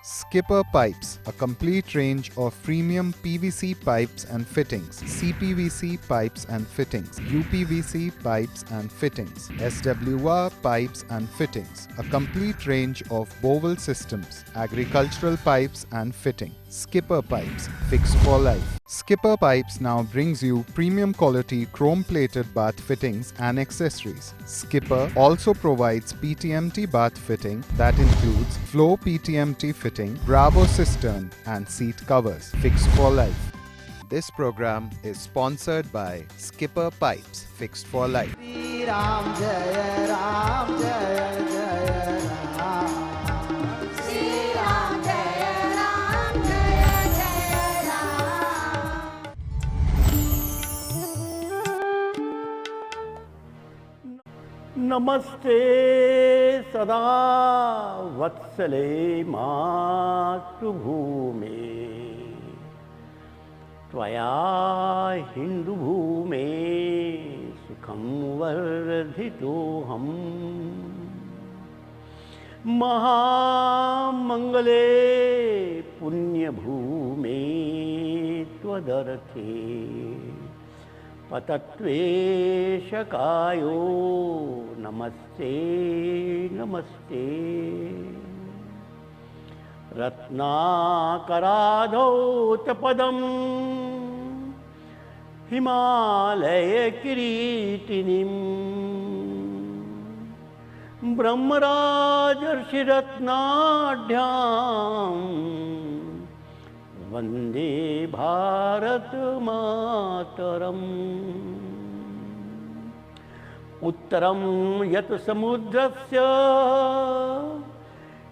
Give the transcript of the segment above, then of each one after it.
Skipper Pipes, a complete range of premium PVC pipes and fittings, CPVC pipes and fittings, UPVC pipes and fittings, SWR pipes and fittings, a complete range of bowel systems, agricultural pipes and fitting. Skipper Pipes, fixed for life. Skipper Pipes now brings you premium quality chrome-plated bath fittings and accessories. Skipper also provides PTMT bath fitting that includes flow PTMT fitting, Bravo cistern and seat covers. Fixed for life. This program is sponsored by Skipper Pipes, fixed for life. Shri Ram Jaya Ram Jaya Jaya Ram. Shri Ram Jaya Ram Jaya Jaya Ram. नमस्ते सदा वत्सले मातृभूमे त्वया हिन्दुभूमे सुखं वर्धितोऽहम् महामङ्गले पुण्यभूमे त्वदर्थे पतत्वेशकायो नमस्ते नमस्ते रत्नाकराधौतपदं हिमालयकिरीटिनीं ब्रह्मराजर्षिरत्नाढ्यां वन्दे भारतमातरम् उत्तरं यत् समुद्रस्य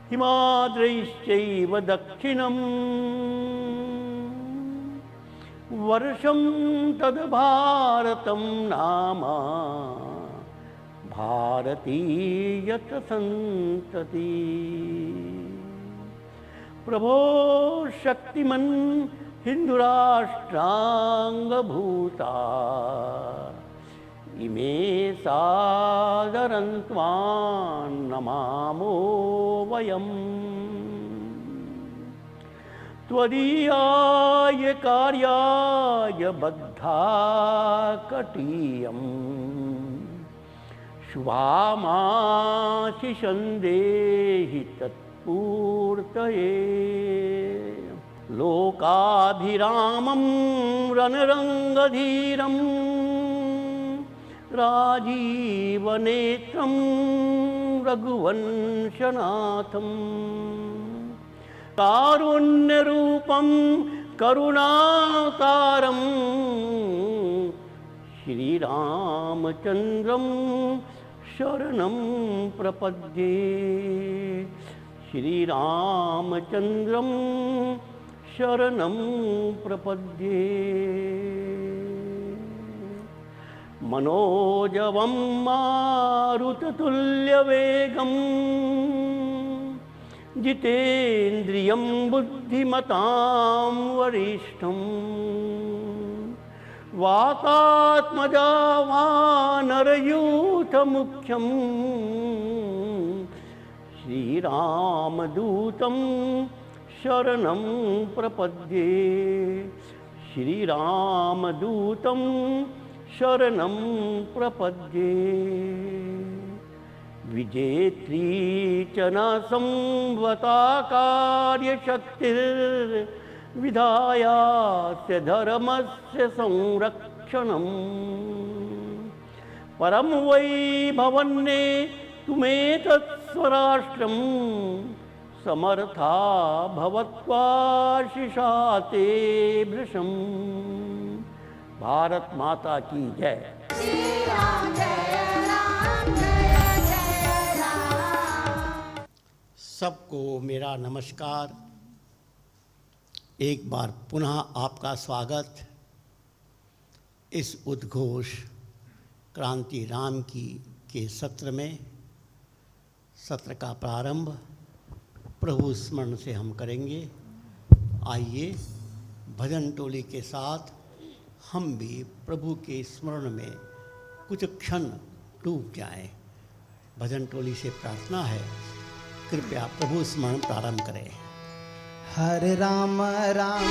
हिमाद्रैश्चैव दक्षिणं वर्षं तद् भारतं नाम भारतीयत सन्तति प्रभो शक्तिमन् हिन्दुराष्ट्राङ्गभूता इमे सादरं त्वां नमामो वयम् त्वदीयाय कार्याय बद्धाकटीयम् शुभामाशिषं देहि तत्पूर्तये लोकाभिरामं रणरङ्गधीरं राजीवनेत्रं रघुवंशनाथं कारुण्यरूपं करुणावतारं श्रीरामचन्द्रं शरणं प्रपद्ये श्रीरामचन्द्रं शरणं प्रपद्ये मनोजवं मारुततुल्यवेगं जितेन्द्रियं बुद्धिमतां वरिष्ठं वातात्मजा वानरयूथमुख्यं श्रीरामदूतं शरणं प्रपद्ये श्रीरामदूतं शरणं प्रपद्ये विजेत्री च न संवता कार्यशक्तिर्विधायास्य धर्मस्य संरक्षणं परं वै भवन्ने तुमेतत् स्वराष्ट्रं समर्था भवत्वाशिषा ते भृशम्। भारत माता की जय। Shri Ram Jaya Ram Jaya Jaya Ram. सबको मेरा नमस्कार। एक बार पुनः आपका स्वागत इस उद्घोष क्रांति राम की के सत्र में। सत्र का प्रारंभ प्रभु स्मरण से हम करेंगे। आइए भजन टोली के साथ हम भी प्रभु के स्मरण में कुछ क्षण डूब जाएं। भजन टोली से प्रार्थना है, कृपया प्रभु स्मरण प्रारंभ करें। हरे राम राम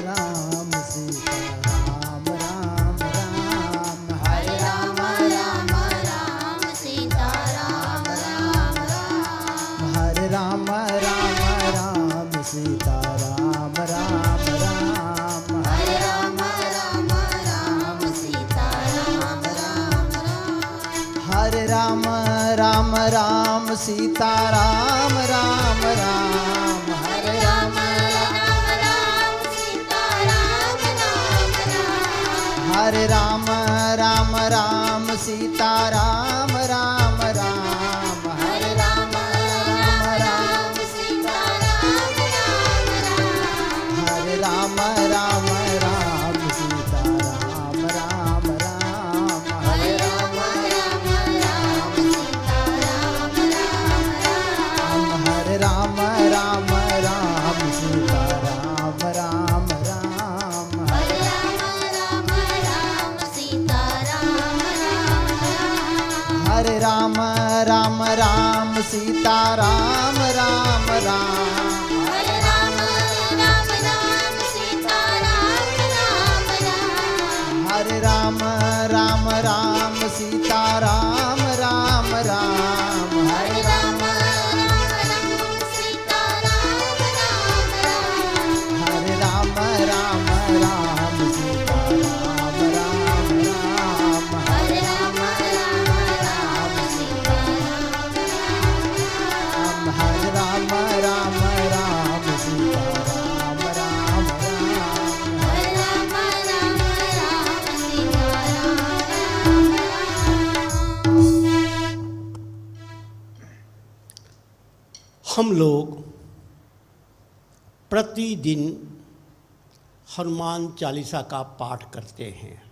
राम सीता राम राम राम हरे राम राम राम सीता राम राम राम हरे राम राम राम सीता राम राम राम हरे राम राम राम सीता राम राम राम हरे राम राम राम सीता राम राम राम हरे राम राम राम सीता राम राम राम हरे राम राम राम सीता राम राम राम हरे राम राम राम सीता राम राम राम हरे राम राम राम सीता राम राम राम हरे राम राम राम सीता राम राम राम हरे राम राम राम सीता राम राम राम हरे राम राम राम सीता राम राम राम हरे राम राम राम सीता राम राम राम हरे राम राम राम सीता राम राम राम हरे राम राम राम सीता राम राम राम हरे राम राम राम सीता राम राम राम हरे राम राम राम सीता राम राम राम हरे राम राम राम सीता राम राम हरे राम राम राम सीता राम राम राम हरे राम राम राम सीता राम राम हम लोग प्रतिदिन हनुमान चालीसा का पाठ करते हैं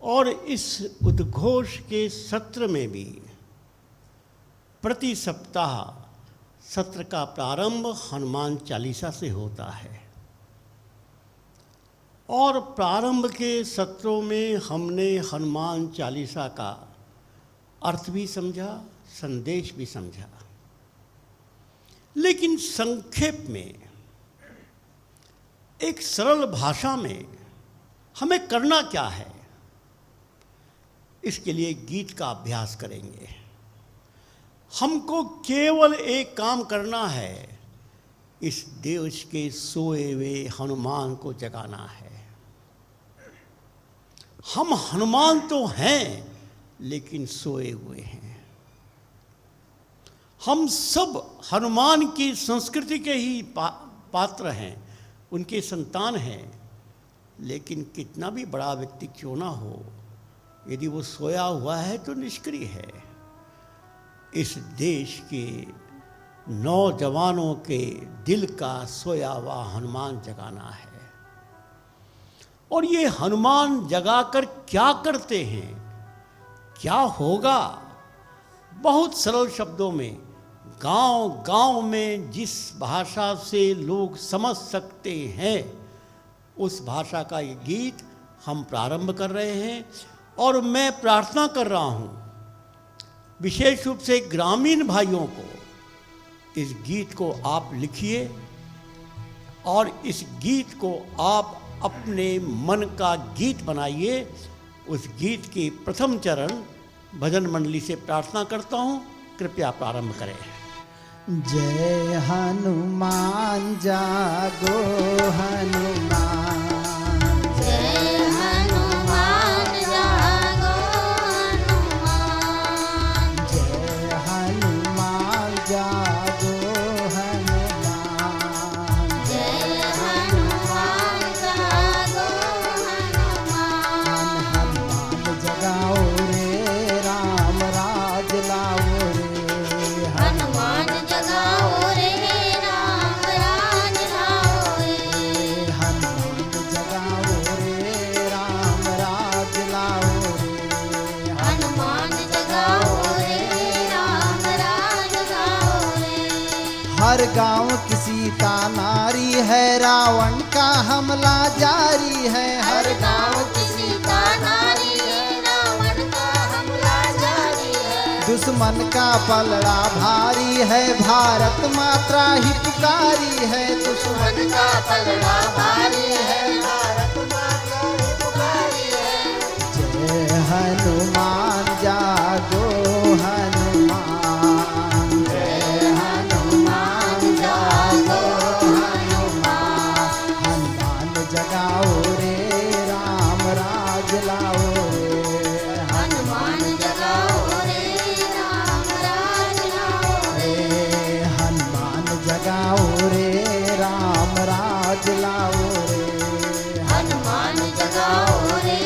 और इस उद्घोष के सत्र में भी प्रति सप्ताह सत्र का प्रारंभ हनुमान चालीसा से होता है और प्रारंभ के सत्रों में हमने हनुमान चालीसा का अर्थ भी समझा, संदेश भी समझा, लेकिन संक्षेप में एक सरल भाषा में हमें करना क्या है, इसके लिए गीत का अभ्यास करेंगे। हमको केवल एक काम करना है, इस देश के सोए हुए हनुमान को जगाना है। हम हनुमान तो हैं लेकिन सोए हुए हैं। हम सब हनुमान की संस्कृति के ही पात्र हैं, उनके संतान हैं, लेकिन कितना भी बड़ा व्यक्ति क्यों ना हो, यदि वो सोया हुआ है तो निष्क्रिय है। इस देश के नौजवानों के दिल का सोया हुआ हनुमान जगाना है। और ये हनुमान जगाकर क्या करते हैं, क्या होगा? बहुत सरल शब्दों में, गांव-गांव में जिस भाषा से लोग समझ सकते हैं, उस भाषा का ये गीत हम प्रारंभ कर रहे हैं। और मैं प्रार्थना कर रहा हूँ विशेष रूप से ग्रामीण भाइयों को, इस गीत को आप लिखिए और इस गीत को आप अपने मन का गीत बनाइए। उस गीत के प्रथम चरण भजन मंडली से प्रार्थना करता हूँ, कृपया प्रारंभ करें। जय हनुमान जागो हनुमान जय हनुमान जागो हनुमान जय हनुमान जागो हनुमान जय हनुमान जागो हनुमान हनुमान जगाओ रे राम राज लाओ रे हनुमान जगाओ रे राम राज लाओ रे हनुमान जगाओ रे राम राज लाओ रे हनुमान जगाओ रे राम राज लाओ रे हर गांव की सीता नारी है, रावण का हमला जारी है। हर गांव की सीता नारी है, रावण का हमला जारी है। दुश्मन का पलड़ा भारी है, भारत माता ही पुकारी है। दुश्मन मन का पलड़ा भारी है, भारत माता ही पुकारी है। जय हनुमान जागो हनुमान, जय हनुमान जागो हनुमान। हनुमान जगाओ रे राम राज लाओ रे। हनुमान जगाओ रे राम राज लाओ रे। हनुमान जगाओ रे राम राज लाओ रे। हनुमान जगाओ रे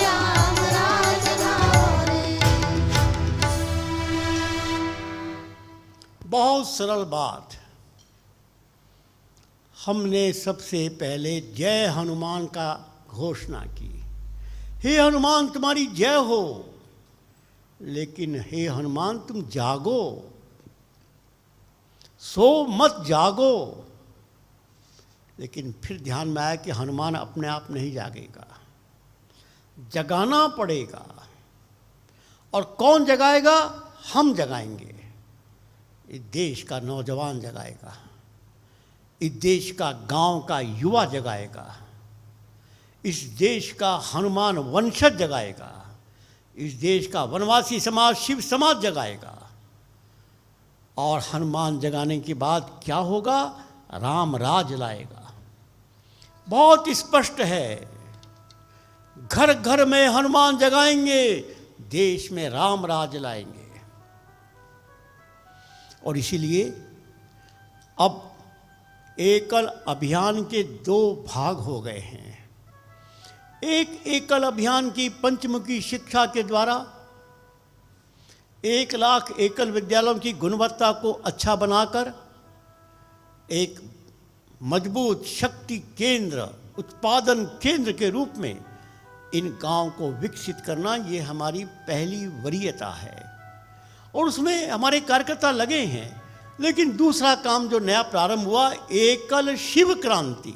राम राज लाओ रे। बहुत सरल बात। हमने सबसे पहले जय हनुमान का घोषणा की। हे हनुमान तुम्हारी जय हो, लेकिन हे हनुमान तुम जागो, सो मत जागो। लेकिन फिर ध्यान में आया कि हनुमान अपने आप नहीं जागेगा, जगाना पड़ेगा। और कौन जगाएगा? हम जगाएंगे। इस देश का नौजवान जगाएगा, इस देश का गांव का युवा जगाएगा, इस देश का हनुमान वंशज जगाएगा, इस देश का वनवासी समाज शिव समाज जगाएगा। और हनुमान जगाने के बाद क्या होगा? राम राज लाएगा। बहुत स्पष्ट है, घर घर में हनुमान जगाएंगे, देश में राम राज लाएंगे। और इसीलिए अब एकल अभियान के 2 भाग हो गए हैं। एक एकल अभियान की पंचमुखी शिक्षा के द्वारा 1 लाख एकल विद्यालयों की गुणवत्ता को अच्छा बनाकर एक मजबूत शक्ति केंद्र, उत्पादन केंद्र के रूप में इन गांव को विकसित करना, ये हमारी पहली वरीयता है। और उसमें हमारे कार्यकर्ता लगे हैं। लेकिन दूसरा काम जो नया प्रारंभ हुआ, एकल शिव क्रांति।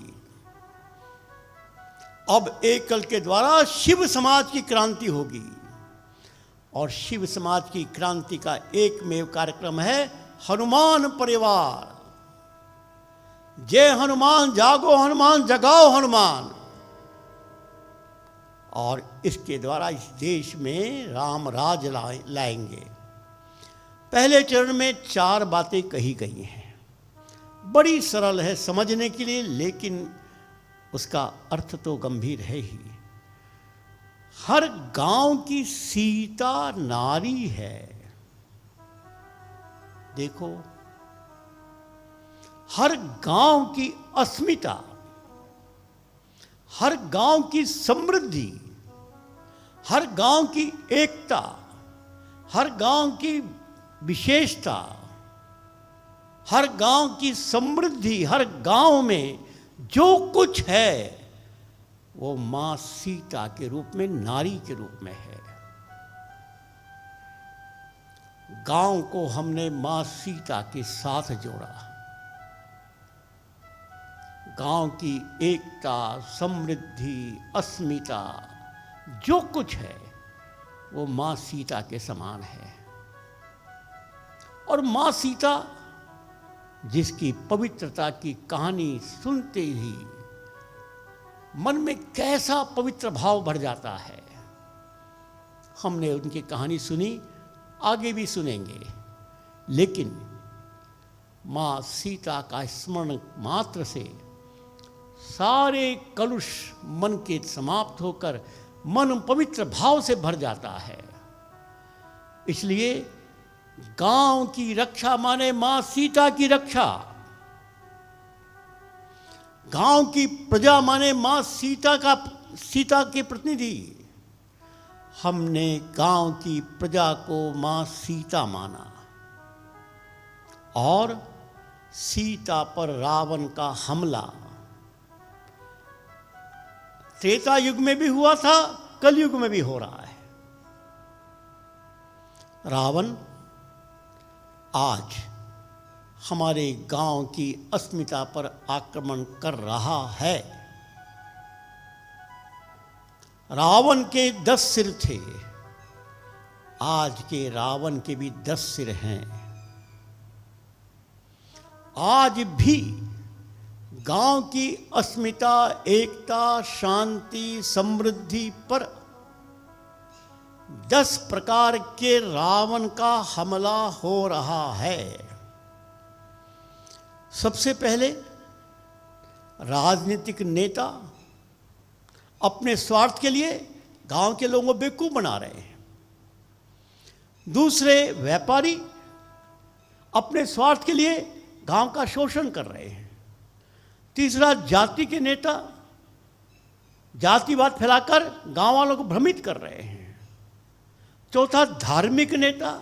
अब एकल के द्वारा शिव समाज की क्रांति होगी। और शिव समाज की क्रांति का एकमेव कार्यक्रम है हनुमान परिवार। जय हनुमान जागो हनुमान जगाओ हनुमान। और इसके द्वारा इस देश में राम राज लाएंगे। पहले चरण में 4 बातें कही गई हैं। बड़ी सरल है समझने के लिए, लेकिन उसका अर्थ तो गंभीर है ही। हर गांव की सीता नारी है। देखो, हर गांव की अस्मिता, हर गांव की समृद्धि, हर गांव की एकता, हर गांव की विशेषता, हर गांव की समृद्धि, हर गांव में जो कुछ है वो मां सीता के रूप में, नारी के रूप में है। गांव को हमने मां सीता के साथ जोड़ा। गांव की एकता, समृद्धि, अस्मिता, जो कुछ है वो मां सीता के समान है। और मां सीता, जिसकी पवित्रता की कहानी सुनते ही मन में कैसा पवित्र भाव भर जाता है। हमने उनकी कहानी सुनी, आगे भी सुनेंगे। लेकिन मां सीता का स्मरण मात्र से सारे कलुष मन के समाप्त होकर मन पवित्र भाव से भर जाता है। इसलिए गांव की रक्षा माने मां सीता की रक्षा, गांव की प्रजा माने मां सीता के प्रतिनिधि। हमने गांव की प्रजा को मां सीता माना। और सीता पर रावण का हमला त्रेता युग में भी हुआ था, कलयुग में भी हो रहा है। रावण आज हमारे गांव की अस्मिता पर आक्रमण कर रहा है। रावण के 10 सिर थे, आज के रावण के भी 10 सिर हैं। आज भी गांव की अस्मिता, एकता, शांति, समृद्धि पर 10 प्रकार के रावण का हमला हो रहा है। सबसे पहले राजनीतिक नेता अपने स्वार्थ के लिए गांव के लोगों को बेवकूफ बना रहे हैं। दूसरे व्यापारी अपने स्वार्थ के लिए गांव का शोषण कर रहे हैं। तीसरा जाति के नेता जातिवाद फैलाकर गांव वालों को भ्रमित कर रहे हैं। चौथा धार्मिक नेता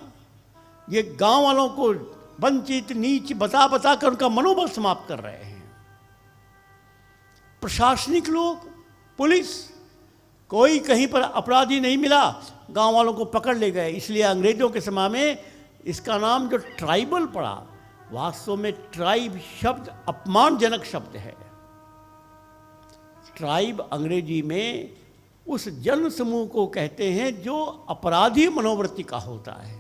ये गांव वालों को वंचित नीच बता कर उनका मनोबल समाप्त कर रहे हैं। प्रशासनिक लोग, पुलिस, कोई कहीं पर अपराधी नहीं मिला, गांव वालों को पकड़ ले गए। इसलिए अंग्रेजों के समय में इसका नाम जो ट्राइबल पड़ा, वास्तव में ट्राइब शब्द अपमानजनक शब्द है। ट्राइब अंग्रेजी में उस जन समूह को कहते हैं जो अपराधी मनोवृत्ति का होता है।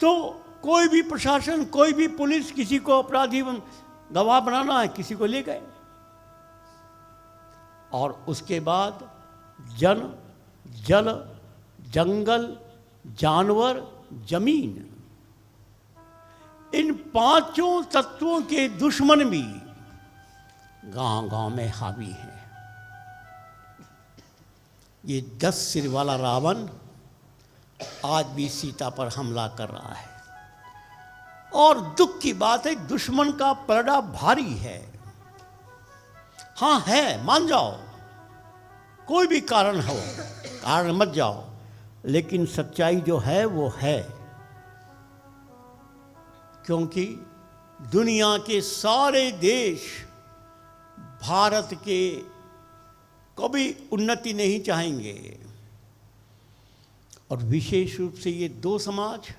तो कोई भी प्रशासन, कोई भी पुलिस किसी को अपराधी गवाह बनाना है, किसी को ले गए। और उसके बाद जन, जल, जंगल, जानवर, जमीन, इन 5 तत्वों के दुश्मन भी गांव-गांव में हावी हैं। ये 10 सिर वाला रावण आज भी सीता पर हमला कर रहा है। और दुख की बात है, दुश्मन का पलड़ा भारी है। हाँ है, मान जाओ, कोई भी कारण हो, कारण मत जाओ, लेकिन सच्चाई जो है वो है। क्योंकि दुनिया के सारे देश भारत के कभी उन्नति नहीं चाहेंगे। और विशेष रूप से ये 2 समाज,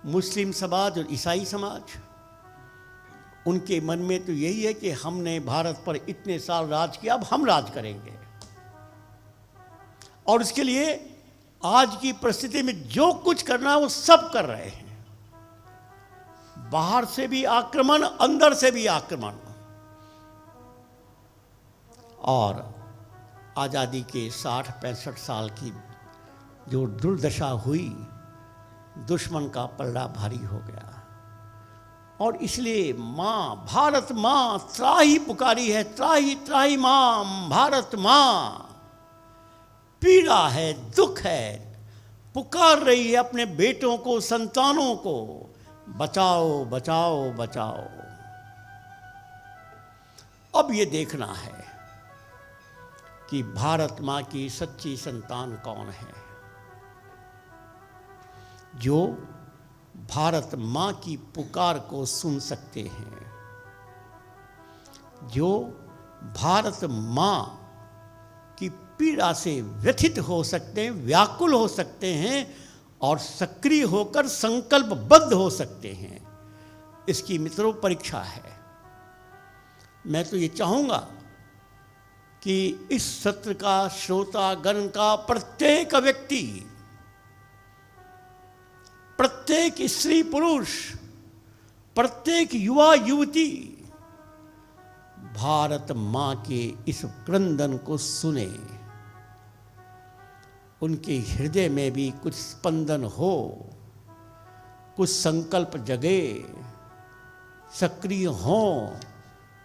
मुस्लिम समाज और ईसाई समाज, उनके मन में तो यही है कि हमने भारत पर इतने साल राज किया, अब हम राज करेंगे। और इसके लिए आज की परिस्थिति में जो कुछ करना है वो सब कर रहे हैं। बाहर से भी आक्रमण, अंदर से भी आक्रमण। और आज़ादी के 60-65 साल की जो दुर्दशा हुई, दुश्मन का पलड़ा भारी हो गया। और इसलिए माँ, भारत माँ त्राही पुकारी है, त्राही त्राही माँ, भारत माँ। पीड़ा है, दुख है, पुकार रही है अपने बेटों को, संतानों को, बचाओ बचाओ बचाओ। अब ये देखना है कि भारत माँ की सच्ची संतान कौन है, जो भारत माँ की पुकार को सुन सकते हैं, जो भारत माँ की पीड़ा से व्यथित हो सकते हैं, व्याकुल हो सकते हैं और सक्रिय होकर संकल्पबद्ध हो सकते हैं। इसकी मित्रों परीक्षा है। मैं तो ये चाहूँगा कि इस सत्र का श्रोतागण का प्रत्येक व्यक्ति, प्रत्येक स्त्री पुरुष, प्रत्येक युवा युवती भारत माँ के इस क्रंदन को सुने, उनके हृदय में भी कुछ स्पंदन हो, कुछ संकल्प जगे, सक्रिय हों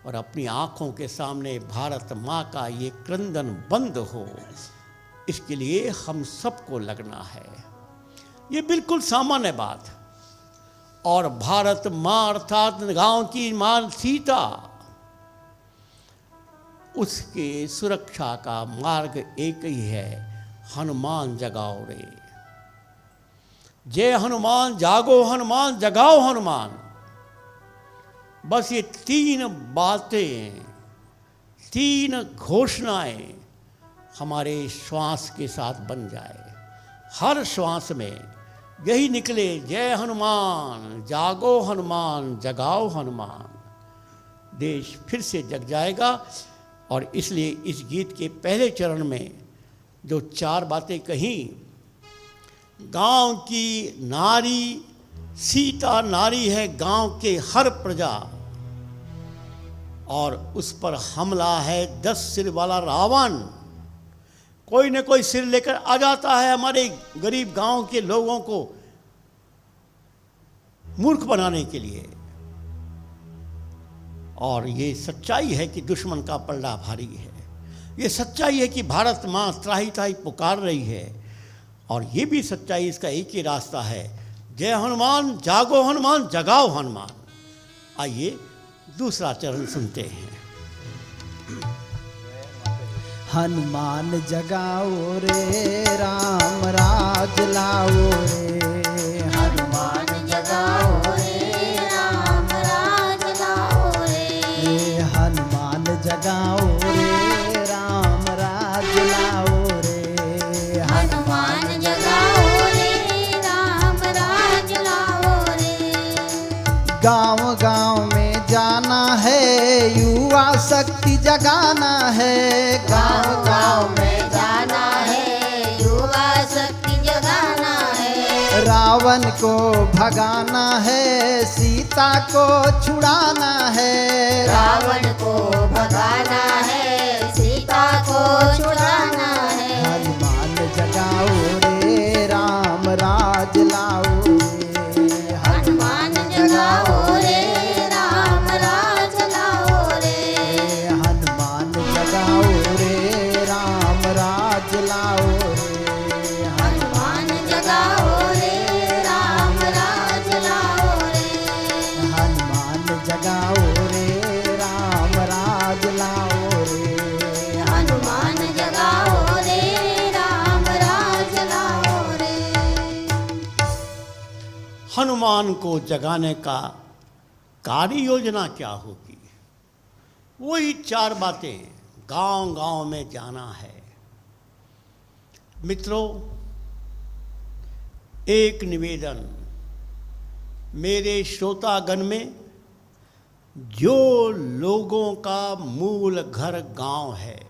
और अपनी आँखों के सामने भारत माँ का ये क्रंदन बंद हो। इसके लिए हम सबको लगना है। ये बिल्कुल सामान्य बात। और भारत माँ अर्थात गांव की माँ सीता, उसके सुरक्षा का मार्ग एक ही है, हनुमान जगाओ रे। जय हनुमान जागो, हनुमान जगाओ हनुमान। बस ये 3 बातें, 3 घोषणाएं हमारे श्वास के साथ बन जाए। हर श्वास में यही निकले, जय हनुमान जागो, हनुमान जगाओ हनुमान। देश फिर से जग जाएगा। और इसलिए इस गीत के पहले चरण में जो 4 बातें कहीं गांव की नारी सीता नारी है, गांव के हर प्रजा, और उस पर हमला है 10 सिर वाला रावण। कोई न कोई सिर लेकर आ जाता है हमारे गरीब गांव के लोगों को मूर्ख बनाने के लिए। और ये सच्चाई है कि दुश्मन का पलड़ा भारी है। ये सच्चाई है कि भारत माँ त्राही त्राही पुकार रही है। और ये भी सच्चाई, इसका एक ही रास्ता है, जय हनुमान जागो हनुमान जगाओ हनुमान। आइए दूसरा चरण सुनते हैं। हनुमान जगाओ रे राम राज लाओ रे। हनुमान जगाओ रे राम राज लाओ रे। हनुमान जगाओ रे राम राज लाओ रे। हनुमान जगाओ रे राम राज लाओ रे। गांव गांव में जाना है, युवा शक्ति जगाना है। गाँव गाँव में जाना है, युवा शक्ति जगाना है। रावण को भगाना है, सीता को छुड़ाना है। रावण को भगाना है, सीता को छुड़ाना है। हनुमान जगाओ रे राम राज लाओ रे। हनुमान जगाओ रे राम राज लाओ रे। हनुमान जगाओ रे राम राज लाओ रे। हनुमान जगाओ रे राम राज लाओ रे। हनुमान जगाओ रे राम राज लाओ रे। हनुमान जगाओ रे राम राज लाओ रे। हनुमान को जगाने का कार्य योजना क्या होगी? वही 4 बातें, गांव गांव में जाना है। मित्रों, एक निवेदन, मेरे श्रोतागण में जो लोगों का मूल घर गांव है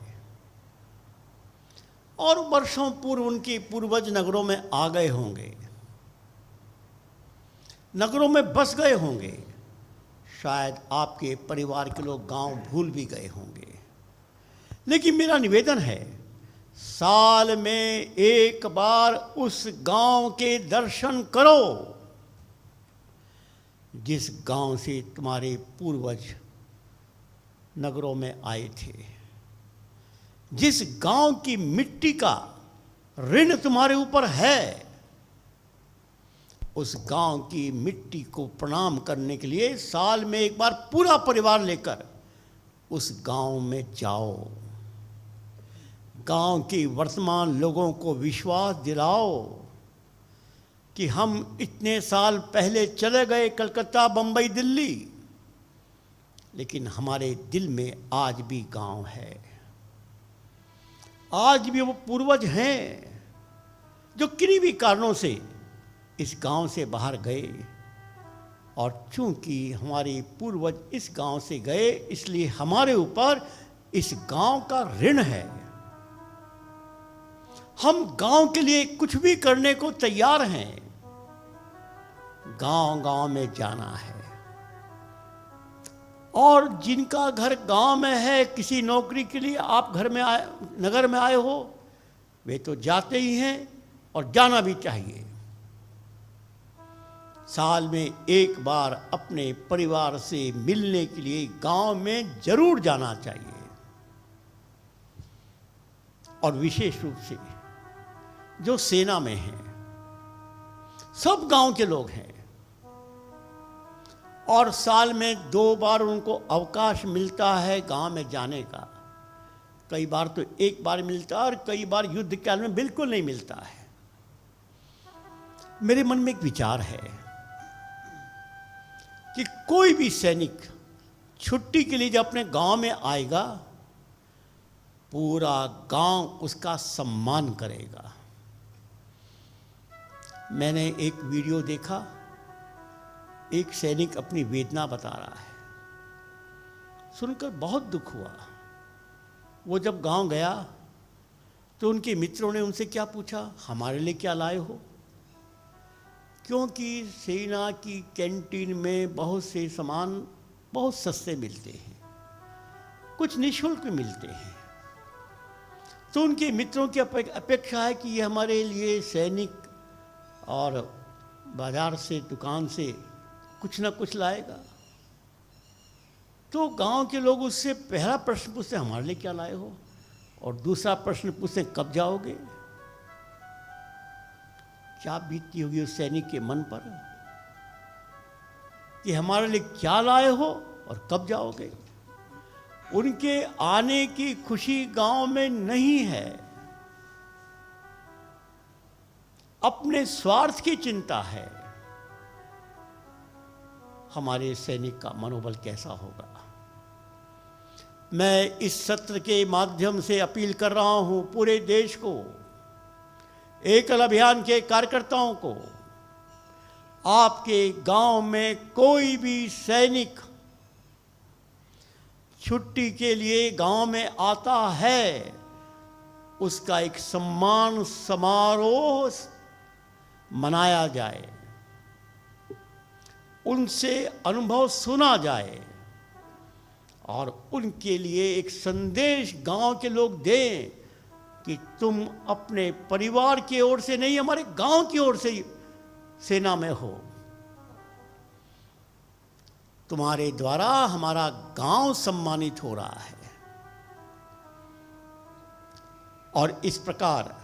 और वर्षों पूर्व उनके पूर्वज नगरों में आ गए होंगे, नगरों में बस गए होंगे, शायद आपके परिवार के लोग गांव भूल भी गए होंगे, लेकिन मेरा निवेदन है, साल में एक बार उस गांव के दर्शन करो जिस गांव से तुम्हारे पूर्वज नगरों में आए थे। जिस गांव की मिट्टी का ऋण तुम्हारे ऊपर है, उस गांव की मिट्टी को प्रणाम करने के लिए साल में एक बार पूरा परिवार लेकर उस गांव में जाओ। गांव के वर्तमान लोगों को विश्वास दिलाओ कि हम इतने साल पहले चले गए कलकत्ता, बंबई, दिल्ली, लेकिन हमारे दिल में आज भी गांव है। आज भी वो पूर्वज हैं जो किन्हीं भी कारणों से इस गांव से बाहर गए, और चूंकि हमारे पूर्वज इस गांव से गए, इसलिए हमारे ऊपर इस गांव का ऋण है। हम गांव के लिए कुछ भी करने को तैयार हैं। गांव गांव में जाना है, और जिनका घर गांव में है, किसी नौकरी के लिए आप घर में आए, नगर में आए हो, वे तो जाते ही हैं और जाना भी चाहिए। साल में एक बार अपने परिवार से मिलने के लिए गांव में जरूर जाना चाहिए। और विशेष रूप से जो सेना में हैं, सब गांव के लोग हैं, और साल में 2 बार उनको अवकाश मिलता है गांव में जाने का। कई बार तो एक बार मिलता है और कई बार युद्ध काल में बिल्कुल नहीं मिलता है। मेरे मन में एक विचार है कि कोई भी सैनिक छुट्टी के लिए जब अपने गांव में आएगा, पूरा गांव उसका सम्मान करेगा। मैंने एक वीडियो देखा, एक सैनिक अपनी वेदना बता रहा है, सुनकर बहुत दुख हुआ। वो जब गांव गया तो उनके मित्रों ने उनसे क्या पूछा, हमारे लिए क्या लाए हो? क्योंकि सेना की कैंटीन में बहुत से सामान बहुत सस्ते मिलते हैं, कुछ निःशुल्क मिलते हैं। तो उनके मित्रों की अपेक्षा है कि ये हमारे लिए सैनिक और बाजार से, दुकान से कुछ ना कुछ लाएगा। तो गांव के लोग उससे पहला प्रश्न पूछते, हमारे लिए क्या लाए हो, और दूसरा प्रश्न पूछते, कब जाओगे। क्या बीतती होगी उस सैनिक के मन पर कि हमारे लिए क्या लाए हो और कब जाओगे। उनके आने की खुशी गांव में नहीं है, अपने स्वार्थ की चिंता है। हमारे सैनिक का मनोबल कैसा होगा। मैं इस सत्र के माध्यम से अपील कर रहा हूं पूरे देश को, एकल अभियान के कार्यकर्ताओं को, आपके गांव में कोई भी सैनिक छुट्टी के लिए गांव में आता है, उसका एक सम्मान समारोह मनाया जाए, उनसे अनुभव सुना जाए और उनके लिए एक संदेश गांव के लोग दें कि तुम अपने परिवार की ओर से नहीं, हमारे गांव की ओर से सेना में हो। तुम्हारे द्वारा हमारा गांव सम्मानित हो रहा है। और इस प्रकार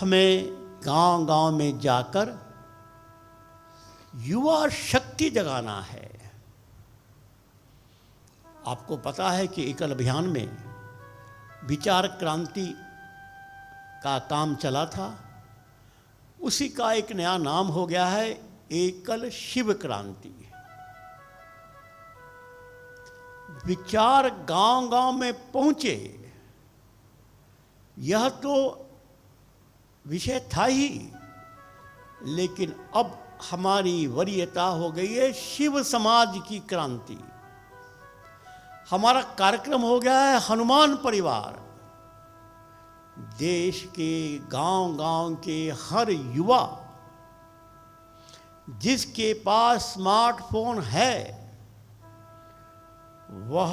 हमें गांव-गांव में जाकर युवा शक्ति जगाना है। आपको पता है कि एकल अभियान में विचार क्रांति का काम चला था, उसी का एक नया नाम हो गया है एकल शिव क्रांति। विचार गांव-गांव में पहुंचे, यह तो विषय था ही, लेकिन अब हमारी वरीयता हो गई है शिव समाज की क्रांति। हमारा कार्यक्रम हो गया है हनुमान परिवार। देश के गांव-गांव के हर युवा जिसके पास स्मार्टफोन है, वह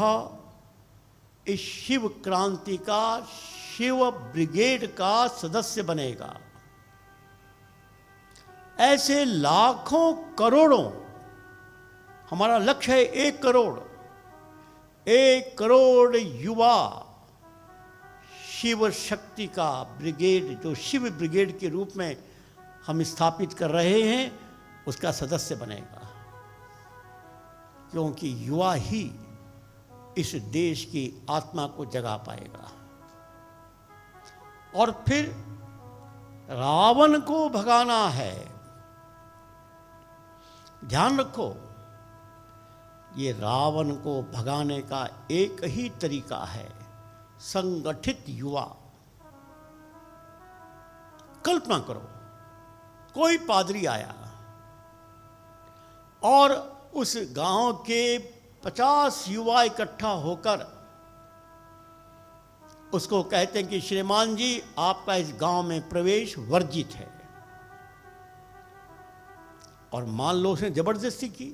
इस शिव क्रांति का, शिव ब्रिगेड का सदस्य बनेगा। ऐसे लाखों करोड़ों, हमारा लक्ष्य है 1 करोड़, 1 करोड़ युवा शिव शक्ति का ब्रिगेड, जो शिव ब्रिगेड के रूप में हम स्थापित कर रहे हैं, उसका सदस्य बनेगा। क्योंकि युवा ही इस देश की आत्मा को जगा पाएगा। और फिर रावण को भगाना है। ध्यान रखो, ये रावण को भगाने का एक ही तरीका है, संगठित युवा। कल्पना करो, कोई पादरी आया और उस गांव के 50 युवा इकट्ठा होकर उसको कहते हैं कि श्रीमान जी, आपका इस गांव में प्रवेश वर्जित है। और मान लो उसने जबरदस्ती की,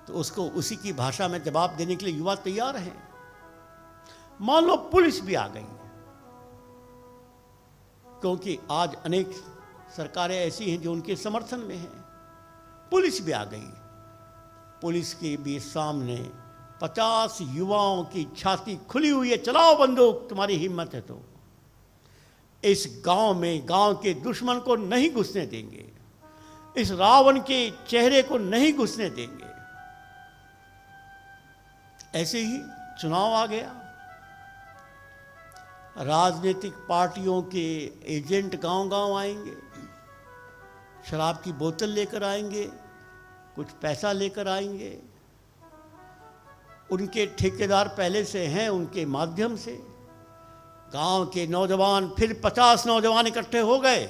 तो उसको उसी की भाषा में जवाब देने के लिए युवा तैयार हैं। मान लो पुलिस भी आ गई, क्योंकि आज अनेक सरकारें ऐसी हैं जो उनके समर्थन में हैं। पुलिस भी आ गई, पुलिस के भी सामने 50 युवाओं की छाती खुली हुई है, चलाओ बंदूक, तुम्हारी हिम्मत है तो। इस गांव में गांव के दुश्मन को नहीं घुसने देंगे, इस रावण के चेहरे को नहीं घुसने देंगे। ऐसे ही चुनाव आ गया, राजनीतिक पार्टियों के एजेंट गांव-गांव आएंगे, शराब की बोतल लेकर आएंगे, कुछ पैसा लेकर आएंगे। उनके ठेकेदार पहले से हैं, उनके माध्यम से गांव के नौजवान, फिर 50 नौजवान इकट्ठे हो गए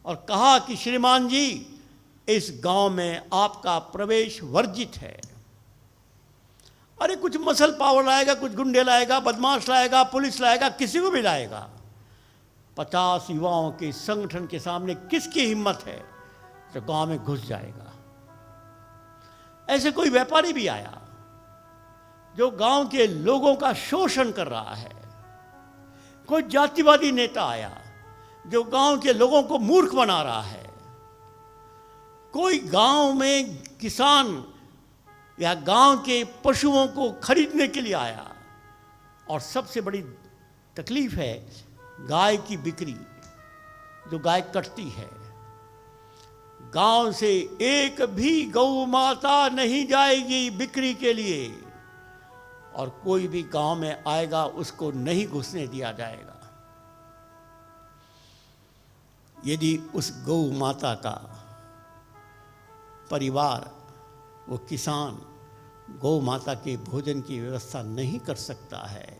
और कहा कि श्रीमान जी, इस गांव में आपका प्रवेश वर्जित है। अरे कुछ मसल पावर लाएगा, कुछ गुंडे लाएगा, बदमाश लाएगा, पुलिस लाएगा, किसी को भी लाएगा, 50 युवाओं के संगठन के सामने किसकी हिम्मत है जो गांव में घुस जाएगा। ऐसे कोई व्यापारी भी आया जो गांव के लोगों का शोषण कर रहा है। कोई जातिवादी नेता आया जो गांव के लोगों को मूर्ख बना रहा है। कोई गांव में किसान या गांव के पशुओं को खरीदने के लिए आया। और सबसे बड़ी तकलीफ है गाय की बिक्री, जो गाय कटती है। गांव से एक भी गौ माता नहीं जाएगी बिक्री के लिए, और कोई भी गांव में आएगा उसको नहीं घुसने दिया जाएगा। यदि उस गौ माता का परिवार, वो किसान गौ माता के भोजन की व्यवस्था नहीं कर सकता है,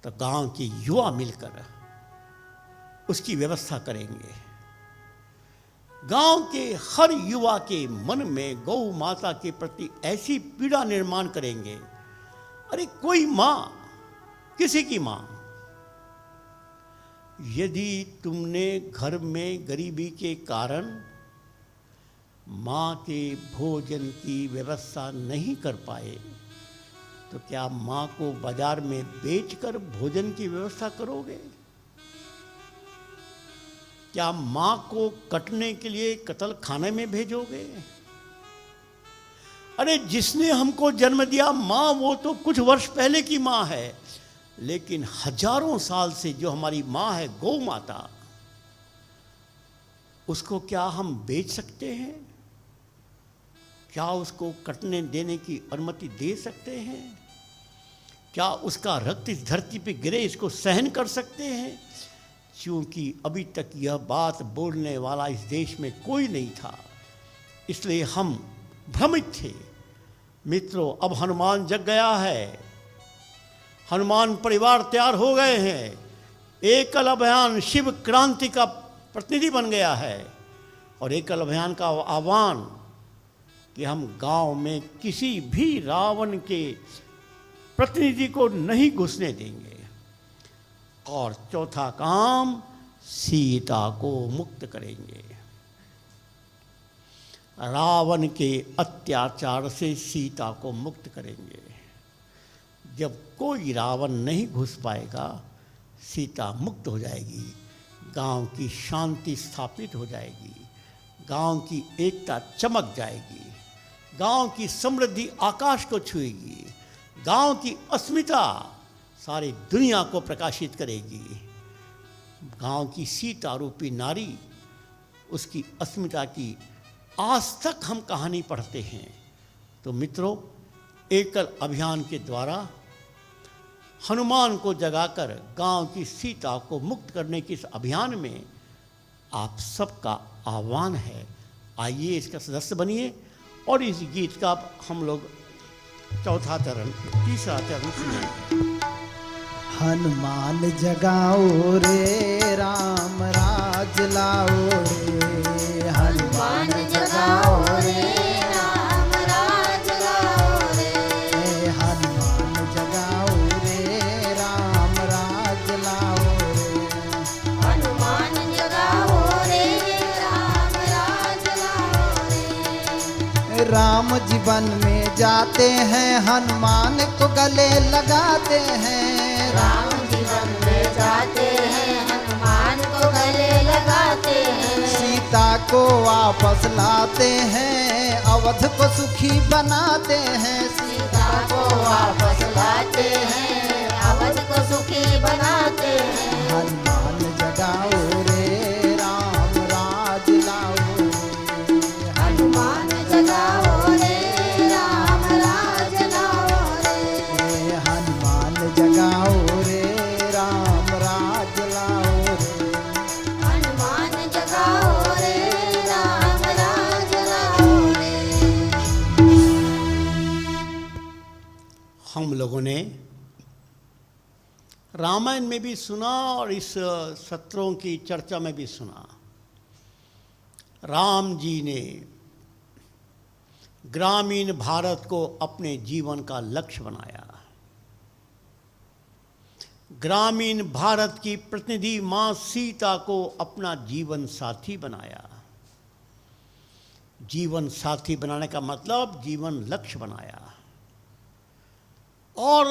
तो गांव के युवा मिलकर उसकी व्यवस्था करेंगे। गांव के हर युवा के मन में गौ माता के प्रति ऐसी पीड़ा निर्माण करेंगे। अरे कोई माँ, किसी की माँ, यदि तुमने घर में गरीबी के कारण माँ के भोजन की व्यवस्था नहीं कर पाए, तो क्या माँ को बाजार में बेचकर भोजन की व्यवस्था करोगे? क्या माँ को कटने के लिए कत्ल खाने में भेजोगे? अरे जिसने हमको जन्म दिया माँ, वो तो कुछ वर्ष पहले की माँ है, लेकिन हजारों साल से जो हमारी माँ है गौ माता, उसको क्या हम बेच सकते हैं? क्या उसको कटने देने की अनुमति दे सकते हैं? क्या उसका रक्त इस धरती पे गिरे इसको सहन कर सकते हैं? क्योंकि अभी तक यह बात बोलने वाला इस देश में कोई नहीं था, इसलिए हम भ्रमित थे। मित्रों, अब हनुमान जग गया है। हनुमान परिवार तैयार हो गए हैं। एकल अभियान शिव क्रांति का प्रतिनिधि बन गया है, और एकल अभियान का आह्वान कि हम गांव में किसी भी रावण के प्रतिनिधि को नहीं घुसने देंगे। और चौथा काम, सीता को मुक्त करेंगे। रावण के अत्याचार से सीता को मुक्त करेंगे। जब कोई रावण नहीं घुस पाएगा, सीता मुक्त हो जाएगी, गांव की शांति स्थापित हो जाएगी, गांव की एकता चमक जाएगी, गांव की समृद्धि आकाश को छुएगी, गांव की अस्मिता सारी दुनिया को प्रकाशित करेगी। गांव की सीता रूपी नारी, उसकी अस्मिता की आज तक हम कहानी पढ़ते हैं। तो मित्रों, एकल अभियान के द्वारा हनुमान को जगाकर गांव की सीता को मुक्त करने के इस अभियान में आप सबका आह्वान है। आइए इसका सदस्य बनिए और इस गीत का हम लोग चौथा चरण, तीसरा चरण सुनेंगे। हनुमान जगाओ रे, राम राज लाओ रे। हनुमान जगाओ रे, राम राज लाओ रे। हनुमान जगाओ रे, राम राज लाओ रे। हनुमान जगाओ रे, राम राज लाओ रे। राम जीवन में जाते हैं, हनुमान को गले लगाते हैं। राम जीवन में जाते हैं, हनुमान को गले लगाते हैं। सीता को वापस लाते हैं, अवध को सुखी बनाते हैं। सीता को वापस लाते हैं, अवध को सुखी बनाते हैं। हनुमान जगाओ रे, राम राज लाओ रे। हनुमान जगाओ रे, राम राज लाओ रे। हनुमान जगाओ रे, राम राज लाओ रे। हनुमान जगाओ रे, राम राज लाओ रे। हम लोगों ने रामायण में भी सुना और इस सत्रों की चर्चा में भी सुना। राम जी ने ग्रामीण भारत को अपने जीवन का लक्ष्य बनाया। ग्रामीण भारत की प्रतिनिधि मां सीता को अपना जीवन साथी बनाया। जीवन साथी बनाने का मतलब जीवन लक्ष्य बनाया। और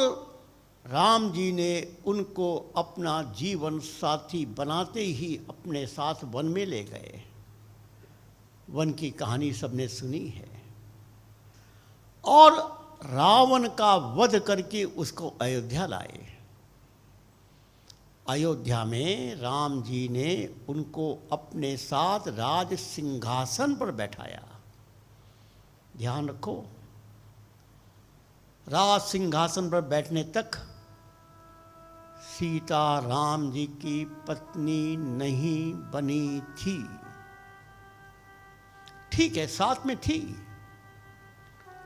राम जी ने उनको अपना जीवन साथी बनाते ही अपने साथ वन में ले गए। वन की कहानी सबने सुनी है। और रावण का वध करके उसको अयोध्या लाए। अयोध्या में राम जी ने उनको अपने साथ राज सिंहासन पर बैठाया। ध्यान रखो, राज सिंहासन पर बैठने तक सीता राम जी की पत्नी नहीं बनी थी। ठीक है, साथ में थी,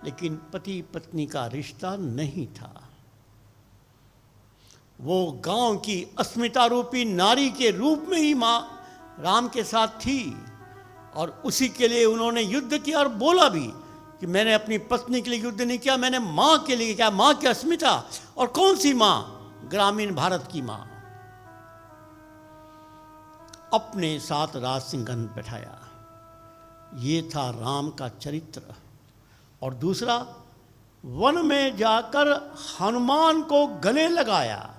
लेकिन पति पत्नी का रिश्ता नहीं था। वो गांव की अस्मिता रूपी नारी के रूप में ही मां राम के साथ थी। और उसी के लिए उन्होंने युद्ध किया और बोला भी कि मैंने अपनी पत्नी के लिए युद्ध नहीं किया, मैंने मां के लिए किया। मां की अस्मिता, और कौन सी मां? ग्रामीण भारत की मां। अपने साथ राज सिंहासन बैठाया। ये था राम का चरित्र। और दूसरा, वन में जाकर हनुमान को गले लगाया।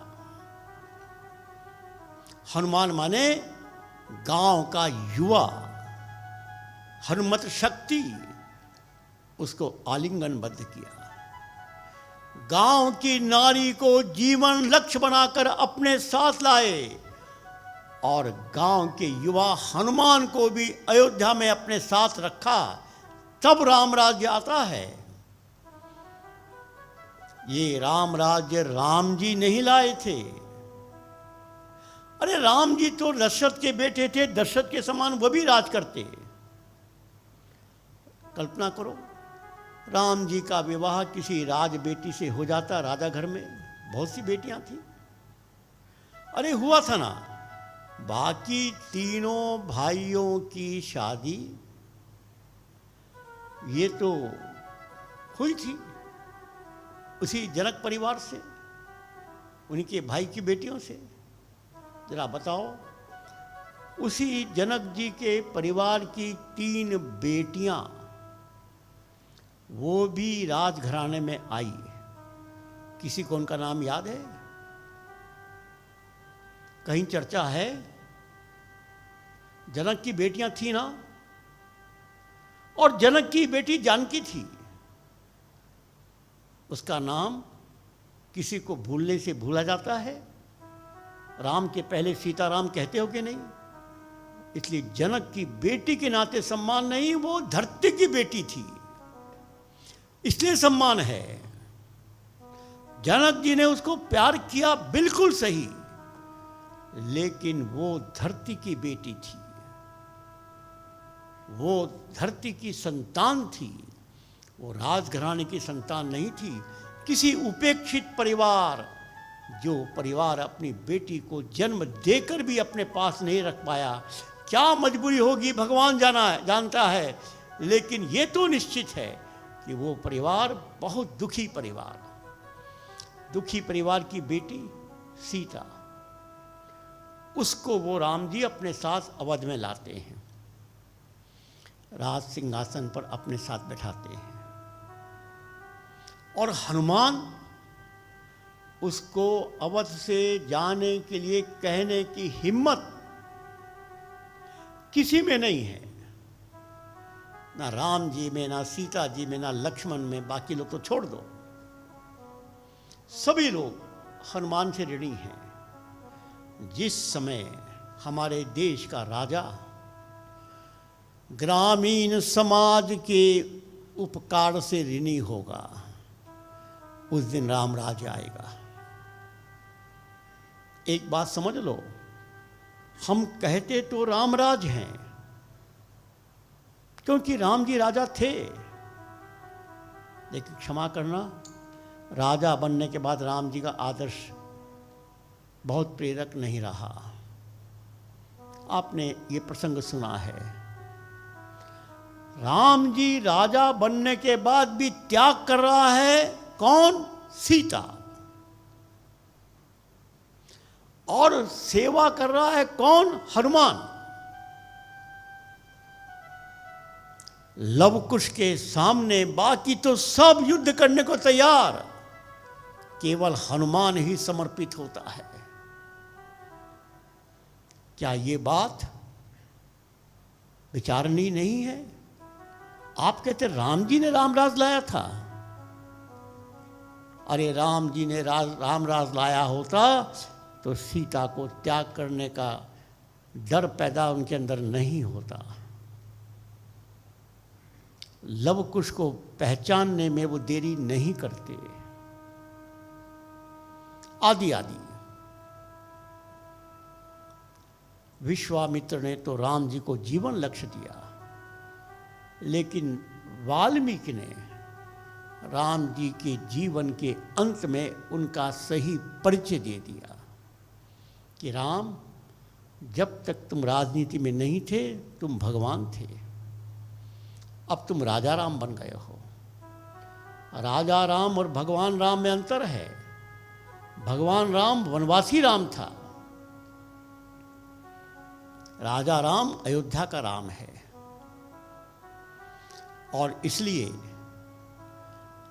हनुमान माने गांव का युवा, हनुमत शक्ति, उसको आलिंगनबद्ध किया। गांव की नारी को जीवन लक्ष्य बनाकर अपने साथ लाए। और गांव के युवा हनुमान को भी अयोध्या में अपने साथ रखा। तब राम राज्य आता है। ये राम राज्य राम जी नहीं लाए थे। अरे राम जी तो दशरथ के बेटे थे, दशरथ के समान वो भी राज करते। कल्पना करो, राम जी का विवाह किसी राज बेटी से हो जाता। राजा घर में बहुत सी बेटियां थी। अरे हुआ था ना, बाकी तीनों भाइयों की शादी ये तो हुई थी उसी जनक परिवार से, उन्हीं के भाई की बेटियों से। जरा बताओ, उसी जनक जी के परिवार की 3 बेटियां वो भी राजघराने में आई। किसी को उनका नाम याद है? कहीं चर्चा है? जनक की बेटियां थी ना, और जनक की बेटी जानकी थी। उसका नाम किसी को भूलने से भूला जाता है? राम के पहले सीताराम कहते हो कि नहीं? इसलिए जनक की बेटी के नाते सम्मान नहीं, वो धरती की बेटी थी, इसलिए सम्मान है। जनक जी ने उसको प्यार किया, बिल्कुल सही, लेकिन वो धरती की बेटी थी, वो धरती की संतान थी, वो राजघराने की संतान नहीं थी। किसी उपेक्षित परिवार, जो परिवार अपनी बेटी को जन्म देकर भी अपने पास नहीं रख पाया, क्या मजबूरी होगी भगवान जानता है। लेकिन ये तो निश्चित है कि वो परिवार बहुत दुखी परिवार की बेटी सीता, उसको वो राम जी अपने साथ अवध में लाते हैं, राज सिंहासन पर अपने साथ बैठाते हैं। और हनुमान उसको अवध से जाने के लिए कहने की हिम्मत किसी में नहीं है, ना राम जी में, ना सीता जी में, ना लक्ष्मण में। बाकी लोग तो छोड़ दो, सभी लोग हनुमान से ऋणी हैं। जिस समय हमारे देश का राजा ग्रामीण समाज के उपकार से ऋणी होगा, उस दिन राम राज्य आएगा। एक बात समझ लो, हम कहते तो रामराज हैं, क्योंकि राम जी राजा थे, लेकिन क्षमा करना, राजा बनने के बाद राम जी का आदर्श बहुत प्रेरक नहीं रहा। आपने ये प्रसंग सुना है, राम जी राजा बनने के बाद भी त्याग कर रहा है। कौन? सीता। और सेवा कर रहा है कौन? हनुमान। लव कुश के सामने बाकी तो सब युद्ध करने को तैयार, केवल हनुमान ही समर्पित होता है। क्या ये बात विचारणीय नहीं है? आप कहते राम जी ने रामराज लाया था। अरे राम जी ने रामराज लाया होता तो सीता को त्याग करने का डर पैदा उनके अंदर नहीं होता। लव कुश को पहचानने में वो देरी नहीं करते। आदि आदि विश्वामित्र ने तो राम जी को जीवन लक्ष्य दिया, लेकिन वाल्मीकि ने राम जी के जीवन के अंत में उनका सही परिचय दे दिया कि राम, जब तक तुम राजनीति में नहीं थे तुम भगवान थे, अब तुम राजा राम बन गए हो। राजा राम और भगवान राम में अंतर है। भगवान राम वनवासी राम था, राजा राम अयोध्या का राम है। और इसलिए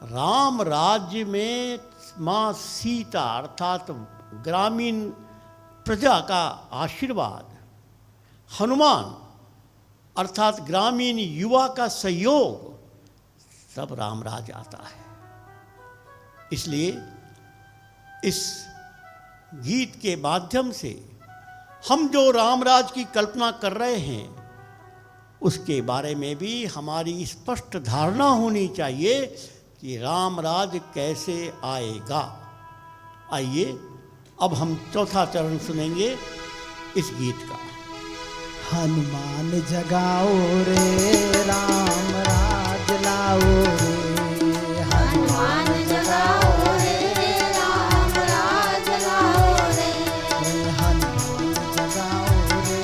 राम राज्य में मां सीता अर्थात ग्रामीण प्रजा का आशीर्वाद, हनुमान अर्थात ग्रामीण युवा का सहयोग, सब रामराज आता है। इसलिए इस गीत के माध्यम से हम जो रामराज की कल्पना कर रहे हैं उसके बारे में भी हमारी स्पष्ट धारणा होनी चाहिए कि रामराज कैसे आएगा। आइए अब हम चौथा चरण सुनेंगे इस गीत का। हनुमान जगाओ रे राम राज लाओ रे, हनुमान जगाओ रे राम राज लाओ रे, हनुमान जगाओ रे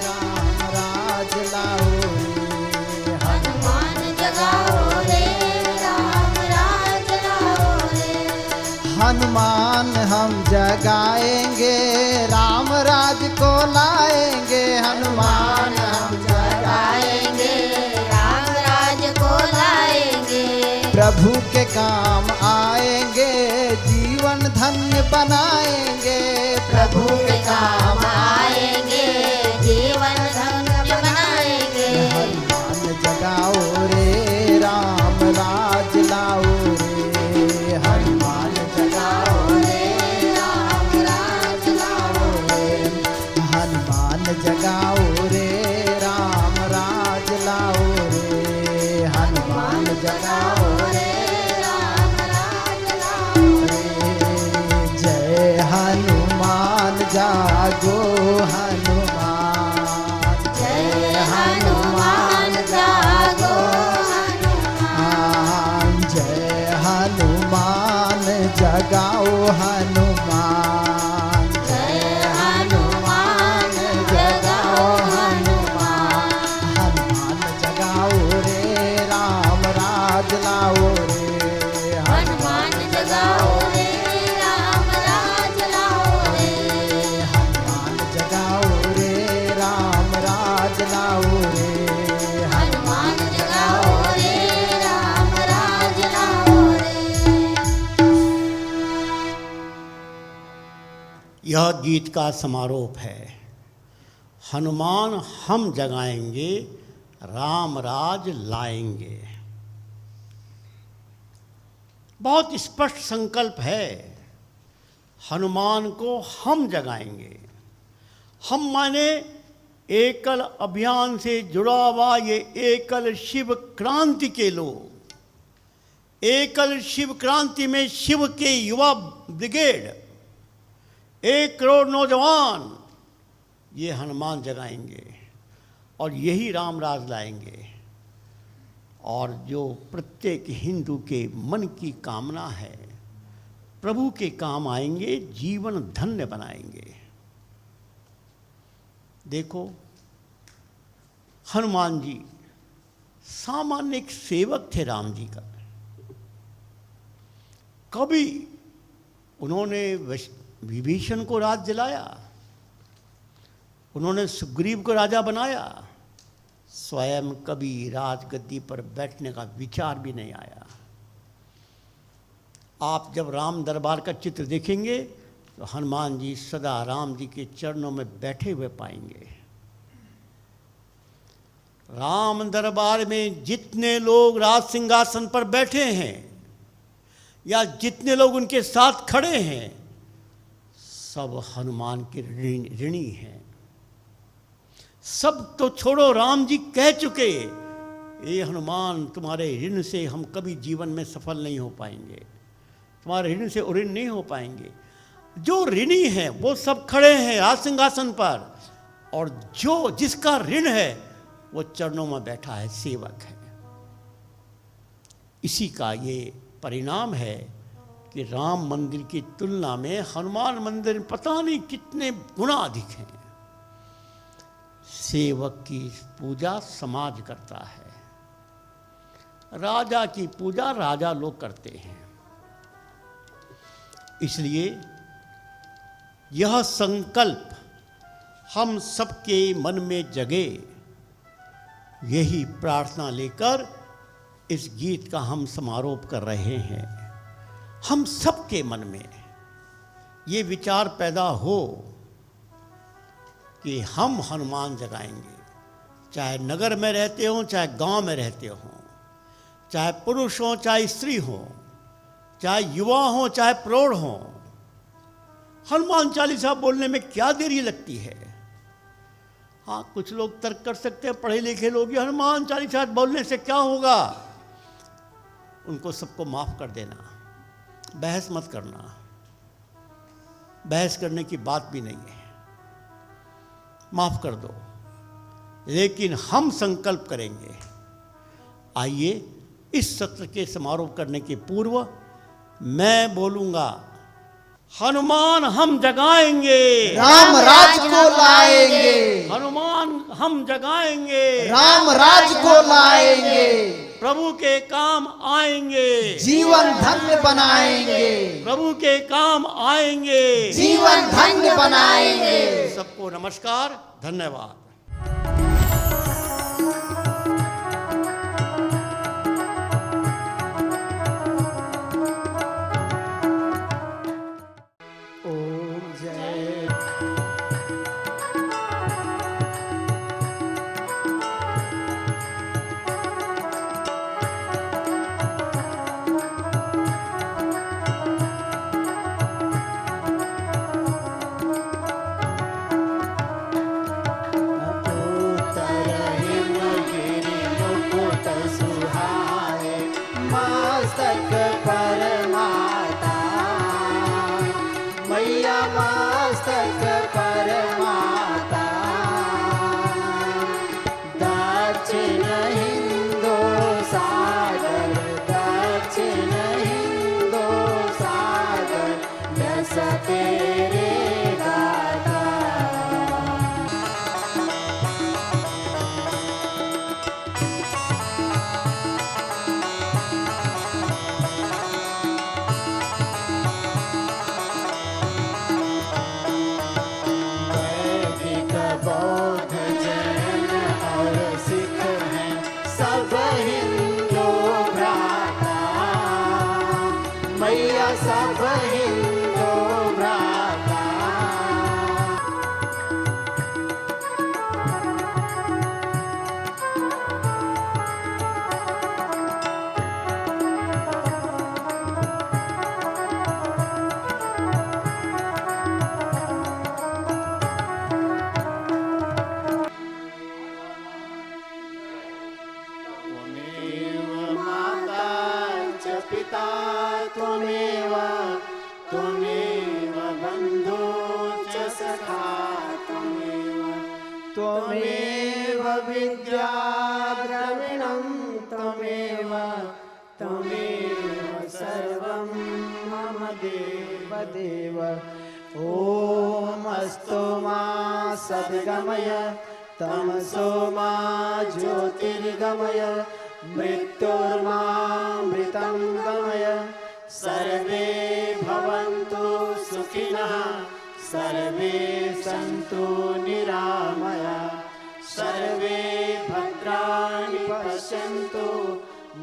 राम राज लाओ रे, हनुमान जगाओ रे राम राज लाओ रे। हनुमान हम जगाएंगे राम राज को लाएंगे, हनुमान हम जगाएंगे राम राज को लाएंगे, प्रभु के काम आएंगे जीवन धन्य बनाएंगे, प्रभु के काम आएंगे जीवन धन्य बनाएंगे। हनुमान जगाओ रे राम राज लाओ रे, हनुमान जगाओ रे राम राज लाओ रे, हनुमान जगाओ रे राम राज लाओ रे, हनुमान जगाओ रे राम राज लाओ रे। जय हनुमान जागो हनुमान, जय हनुमान जागो हनुमान, जय हनुमान जगाओ हनुमान, जय हनुमान जगाओ हनुमान, हनुमान जगाओ रे राम राज लाओ रे, हनुमान जगाओ रे राम राज लाओ रे, हनुमान जगाओ रे राम राज लाओ रे, हनुमान जगाओ रे राम राज लाओ रे। यह गीत का समारोप है। हनुमान हम जगाएंगे राम राज लाएंगे। बहुत स्पष्ट संकल्प है। हनुमान को हम जगाएंगे। हम माने एकल अभियान से जुड़ा हुआ ये एकल शिव क्रांति के लोग। एकल शिव क्रांति में शिव के युवा ब्रिगेड, 1 करोड़ नौजवान, ये हनुमान जगाएंगे और यही रामराज लाएंगे। और जो प्रत्येक हिंदू के मन की कामना है, प्रभु के काम आएंगे, जीवन धन्य बनाएंगे। देखो, हनुमान जी सामान्य एक सेवक थे राम जी का। कभी उन्होंने विभीषण को राज दिलाया, उन्होंने सुग्रीव को राजा बनाया, स्वयं कभी राजगद्दी पर बैठने का विचार भी नहीं आया। आप जब राम दरबार का चित्र देखेंगे तो हनुमान जी सदा राम जी के चरणों में बैठे हुए पाएंगे। राम दरबार में जितने लोग राज सिंहासन पर बैठे हैं या जितने लोग उनके साथ खड़े हैं, सब हनुमान के ऋणी हैं। सब तो छोड़ो, राम जी कह चुके, ये हनुमान तुम्हारे ऋण से हम कभी जीवन में सफल नहीं हो पाएंगे, तुम्हारे ऋण से ऋण नहीं हो पाएंगे। जो ऋणी हैं वो सब खड़े हैं राज सिंहासन पर, और जो जिसका ऋण है वो चरणों में बैठा है, सेवक है। इसी का ये परिणाम है कि राम मंदिर की तुलना में हनुमान मंदिर पता नहीं कितने गुना अधिक हैं। सेवक की पूजा समाज करता है, राजा की पूजा राजा लोग करते हैं। इसलिए यह संकल्प हम सबके मन में जगे, यही प्रार्थना लेकर इस गीत का हम समारोप कर रहे हैं। हम सबके मन में ये विचार पैदा हो कि हम हनुमान जगाएंगे, चाहे नगर में रहते हों, चाहे गांव में रहते हों, चाहे पुरुष हों, चाहे स्त्री हों, चाहे युवा हों, चाहे प्रौढ़ हों। हनुमान चालीसा बोलने में क्या देरी लगती है? हाँ, कुछ लोग तर्क कर सकते हैं, पढ़े लिखे लोग, ये हनुमान चालीसा बोलने से क्या होगा? उनको सबको माफ़ कर देना, बहस मत करना, बहस करने की बात भी नहीं है, माफ़ कर दो। लेकिन हम संकल्प करेंगे। आइए, इस सत्र के समारोह करने के पूर्व मैं बोलूँगा, हनुमान हम जगाएंगे, राम राज को लाएंगे, हनुमान हम जगाएंगे, राम राज को लाएंगे, प्रभु के काम आएंगे, जीवन धन्य बनाएंगे, प्रभु के काम आएंगे, जीवन धन्य बनाएंगे। सबको नमस्कार, धन्यवाद। त्वमेव विद्या द्रविणं त्वमेव त्वमेव सर्वं मम देवदेव। ॐ अस्तु मा सद्गमय तमसो मा ज्योतिर्गमय मृत्युर्मामृतं गमय। सर्वे भवन्तु सुखिनः। सुखिनः सर्वे सन्तु निरामयाः सर्वे भद्राणि पश्यन्तु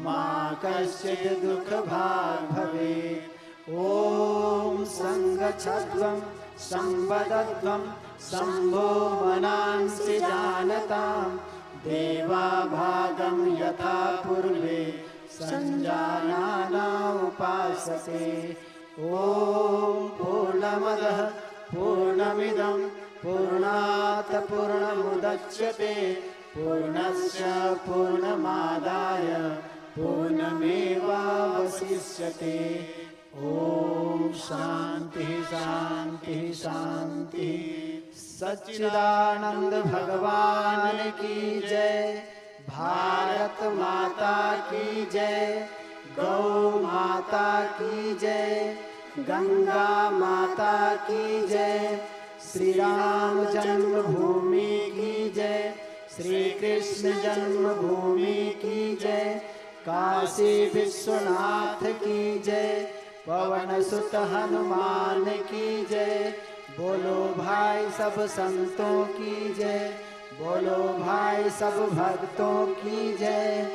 मा कश्चित् दुःखभाग् भवेत् ॐ सङ्गच्छध्वं सम्पदध्वं शम्भो मनांसि जानतां देवाभागं यथा पूर्वे सञ्जानाना उपासते ॐ पूर्णमदः पूर्णमिदं पूर्णात् पूर्णमुदच्यते पूर्णस्य पूर्णमादाय पूर्णमेवावशिष्यते ॐ शान्तिः शान्तिः शान्तिः सच्चिदानंद भगवान की जय भारत माता की जय गौ माता की जय गंगा माता की जय श्री राम जन्मभूमि की जय श्री कृष्ण जन्मभूमि की जय काशी विश्वनाथ की जय पवन सुत हनुमान की जय बोलो भाई सब संतों की जय बोलो भाई सब भक्तों की जय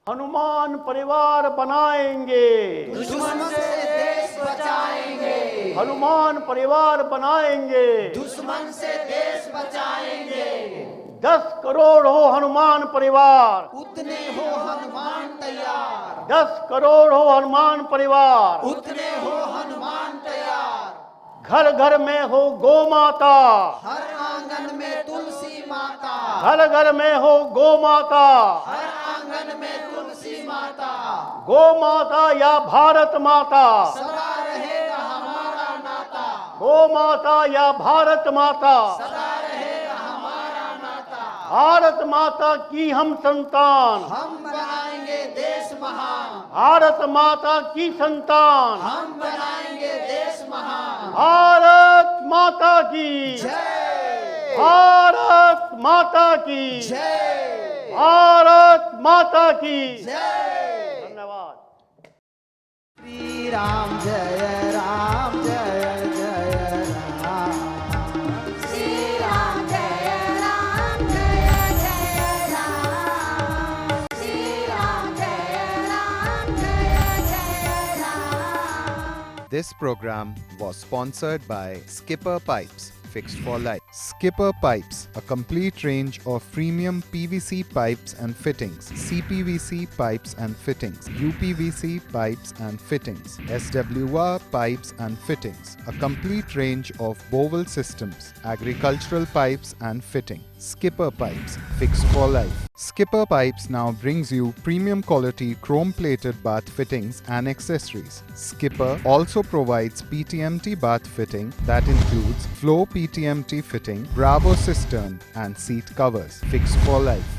हनुमान परिवार बनाएंगे दुश्मन से देश बचाएंगे हनुमान परिवार बनाएंगे दुश्मन से देश बचाएंगे 10 करोड़ हो हनुमान परिवार उतने हो हनुमान तैयार 10 करोड़ हो हनुमान परिवार उतने हो हनुमान तैयार घर घर में हो गौ माता हर आंगन में तुलसी माता घर घर में हो गौ माता हर आंगन में तुलसी माता गौ माता या भारत माता सदा रहेगा हमारा नाता गौ माता या भारत माता सदा रहेगा हमारा नाता भारत माता की हम संतान हम बनाएंगे देश महान भारत माता की संतान हम बनाएंगे देश महान भारत माता की जय भारत माता की जय भारत माता की जय धन्यवाद श्री राम जय राम जय जय राम श्री राम जय राम जय जय राम श्री राम जय राम जय जय Ram This program was sponsored by Skipper Pipes, fixed for life. Skipper Pipes, a complete range of premium PVC pipes and fittings, CPVC pipes and fittings, UPVC pipes and fittings, SWR pipes and fittings, a complete range of bowel systems, agricultural pipes and fitting. Skipper Pipes, fixed for life. Skipper Pipes now brings you premium quality chrome plated bath fittings and accessories. Skipper also provides PTMT bath fitting that includes flow PTMT fitting, Bravo cistern and seat covers. Fixed for life.